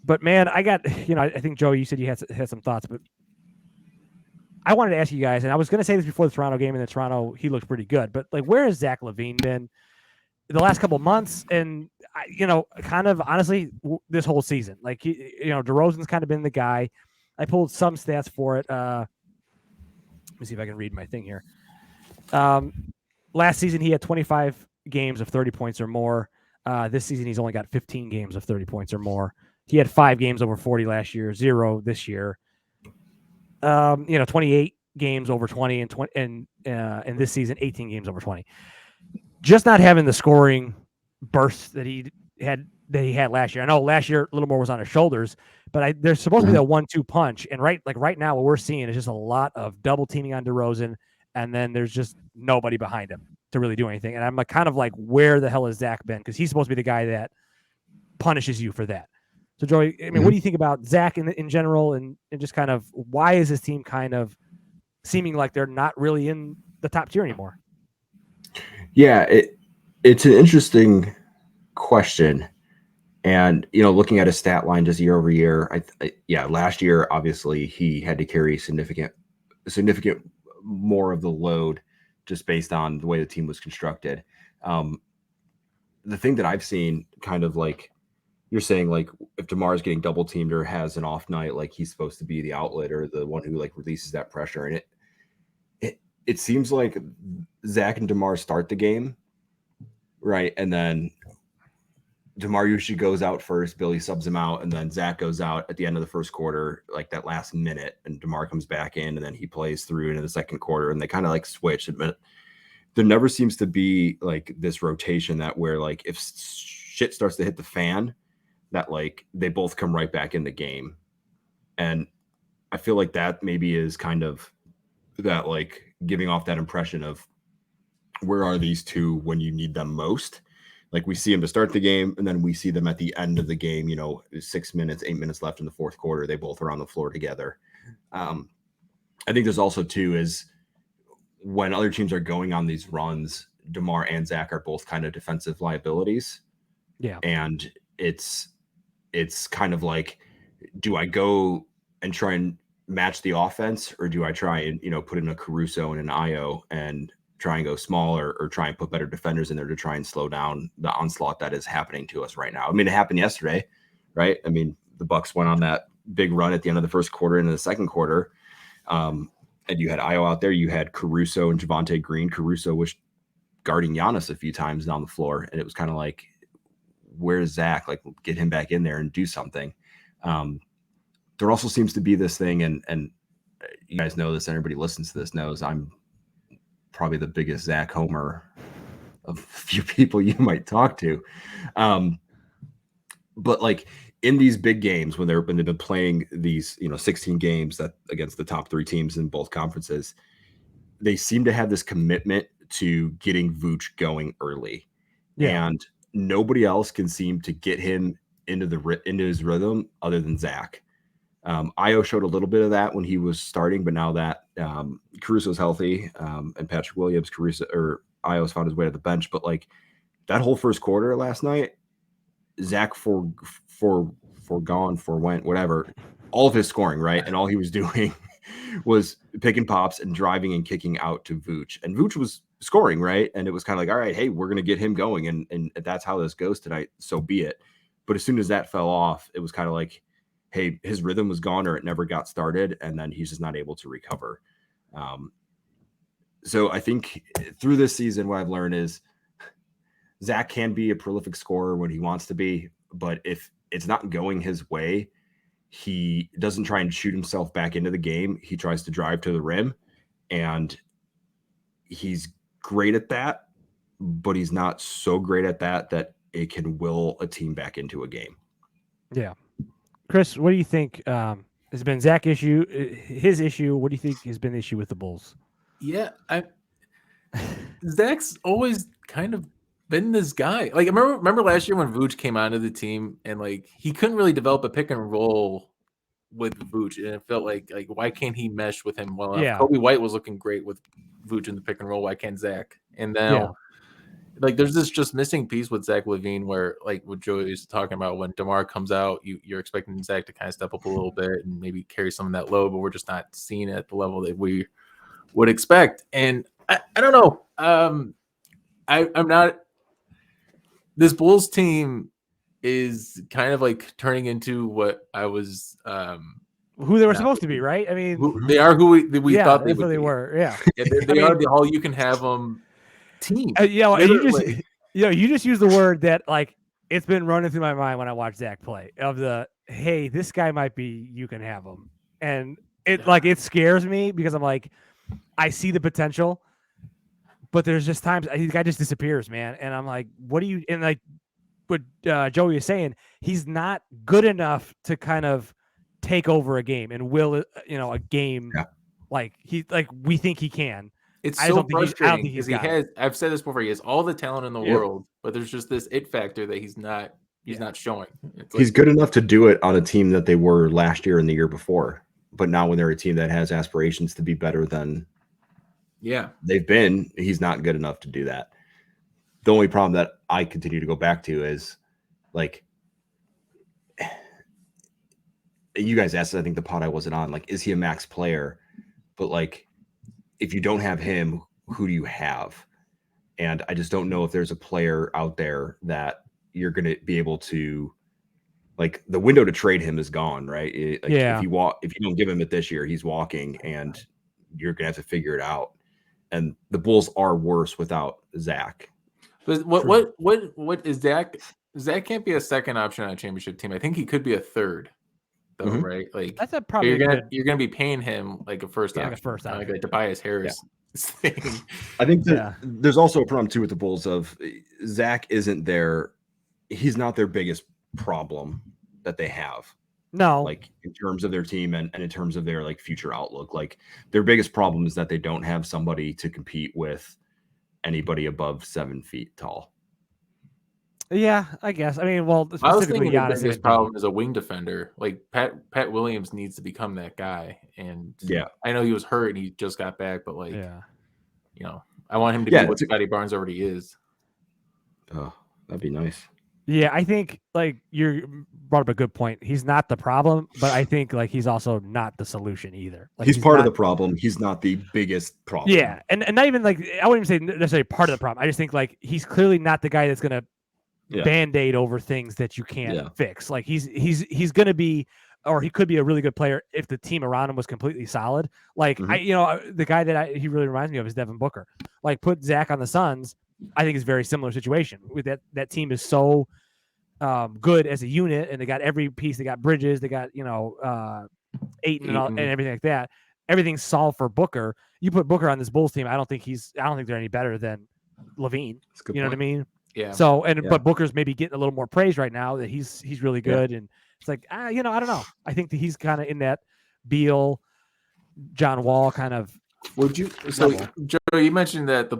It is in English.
But man, I got I think Joe, you said you had some thoughts, but I wanted to ask you guys, and I was going to say this before the Toronto game, and the Toronto he looked pretty good, but like, where has Zach Lavine been the last couple of months, and kind of honestly this whole season? Like, DeRozan's kind of been the guy. I pulled some stats for it. Let me see if I can read my thing here. Last season he had 25 games of 30 points or more. This season he's only got 15 games of 30 points or more. He had 5 games over 40 last year, 0 this year. 28 games over 20 and this season 18 games over 20. Just not having the scoring bursts that he had last year. I know last year a little more was on his shoulders, but there's supposed to be that 1-2 punch. And right now what we're seeing is just a lot of double teaming on DeRozan, and then there's just nobody behind him to really do anything. And I'm kind of like, where the hell has Zach been? Because he's supposed to be the guy that punishes you for that. So, Joey, I mean, what do you think about Zach in general, and just kind of why is this team kind of seeming like they're not really in the top tier anymore? Yeah, it's an interesting question. And, looking at his stat line just year over year, last year, obviously, he had to carry significant more of the load just based on the way the team was constructed. The thing that I've seen kind of like, you're saying, like, if DeMar's getting double teamed or has an off night, like he's supposed to be the outlet or the one who like releases that pressure. And it seems like Zach and DeMar start the game, right? And then DeMar usually goes out first, Billy subs him out, and then Zach goes out at the end of the first quarter, like that last minute, and DeMar comes back in, and then he plays through into the second quarter, and they kind of like switch. But there never seems to be like this rotation that where like if shit starts to hit the fan, that like they both come right back in the game. And I feel like that maybe is kind of that like giving off that impression of where are these two when you need them most. Like we see them to start the game, and then we see them at the end of the game, 6 minutes, 8 minutes left in the fourth quarter. They both are on the floor together. I think there's also too is when other teams are going on these runs, DeMar and Zach are both kind of defensive liabilities. Yeah. And it's kind of like, do I go and try and match the offense, or do I try and, put in a Caruso and an Io and try and go smaller, or try and put better defenders in there to try and slow down the onslaught that is happening to us right now? I mean, it happened yesterday, right? I mean, the Bucks went on that big run at the end of the first quarter into the second quarter. And you had Io out there, you had Caruso and Javonte Green. Caruso was guarding Giannis a few times down the floor, and it was kind of like, where's Zach? Like, get him back in there and do something. There also seems to be this thing, and you guys know this, and everybody listens to this knows I'm probably the biggest Zach homer of a few people you might talk to. But like in these big games, when they've been playing these, 16 games that against the top 3 teams in both conferences, they seem to have this commitment to getting Vooch going early. Yeah. And nobody else can seem to get him into his rhythm other than Zach. Io showed a little bit of that when he was starting, but now that Caruso's healthy and Patrick Williams, Io's found his way to the bench. But like that whole first quarter last night, Zach forwent, whatever, all of his scoring, right? And all he was doing was picking pops and driving and kicking out to Vooch. And Vooch was scoring, right? And it was kind of like, all right, hey, we're going to get him going. And that's how this goes tonight. So be it. But as soon as that fell off, it was kind of like, hey, his rhythm was gone, or it never got started. And then he's just not able to recover. So I think through this season, what I've learned is Zach can be a prolific scorer when he wants to be, but if it's not going his way, he doesn't try and shoot himself back into the game. He tries to drive to the rim, and he's great at that, but he's not so great at that it can will a team back into a game. Yeah. Chris, what do you think has been Zach's issue, his issue? What do you think has been the issue with the Bulls? Yeah, Zach's always kind of been this guy. Like, remember last year when Vooch came onto the team, and like he couldn't really develop a pick and roll with Vooch, and it felt like why can't he mesh with him well enough? Yeah. Kobe White was looking great with Vooch in the pick and roll. Why can't Zach? And now like there's this just missing piece with Zach Lavine where like what Joey is talking about when DeMar comes out, you're expecting Zach to kind of step up a little bit and maybe carry some of that load, but we're just not seeing it at the level that we would expect. And I don't know. I'm not. This Bulls team is kind of like turning into what I was. Who they were supposed to be, right? I mean, they are who we thought they that's would what they be. were. Yeah, they are the all you can have them team. You just use the word that like it's been running through my mind when I watch Zach play of the hey, this guy might be you can have him, and it scares me because I'm like I see the potential, but there's just times the guy just disappears, man, and I'm like, what do you and like what Joey is saying, he's not good enough to kind of take over a game and will a game like we think he can. It's so frustrating because I've said this before, he has all the talent in the world, but there's just this it factor that he's not showing. He's good enough to do it on a team that they were last year and the year before, but now when they're a team that has aspirations to be better than they've been, he's not good enough to do that. The only problem that I continue to go back to is like you guys asked, I think the pod I wasn't on, like, is he a max player? But like, if you don't have him, who do you have? And I just don't know if there's a player out there that you're going to be able to, like, the window to trade him is gone, right? If you don't give him it this year, he's walking, and you're going to have to figure it out. And the Bulls are worse without Zach. But what is Zach? Zach can't be a second option on a championship team. I think he could be a third, though, right? Like that's probably you're gonna be paying him like a first option, like a Tobias Harris thing. I think there's also a problem too with the Bulls of Zach isn't there. He's not their biggest problem that they have. No, like in terms of their team and in terms of their like future outlook, like their biggest problem is that they don't have somebody to compete with anybody above 7 feet tall. Yeah, I guess. I mean, well, I was thinking the biggest problem is a wing defender. Like Pat Williams needs to become that guy. And I know he was hurt and he just got back, but like, I want him to be what Scotty Barnes already is. Oh, that'd be nice. Yeah, I think like you brought up a good point. He's not the problem, but I think like he's also not the solution either. Like he's part of the problem. He's not the biggest problem. Yeah, and not even like I wouldn't even say necessarily part of the problem. I just think like he's clearly not the guy that's gonna band-aid over things that you can't fix. Like he's gonna be, or he could be a really good player if the team around him was completely solid. Like the guy that he really reminds me of is Devin Booker. Like put Zach on the Suns. I think it's a very similar situation with that team is so good as a unit, and they got every piece. They got Bridges, they got Ayton and everything like that. Everything's solved for Booker. You put Booker on this Bulls team, I don't think they're any better than Lavine. You know what I mean? Yeah. So but Booker's maybe getting a little more praise right now that he's really good, and it's like I don't know. I think that he's kind of in that Beal, John Wall kind of. Would you? So Joe, you mentioned that the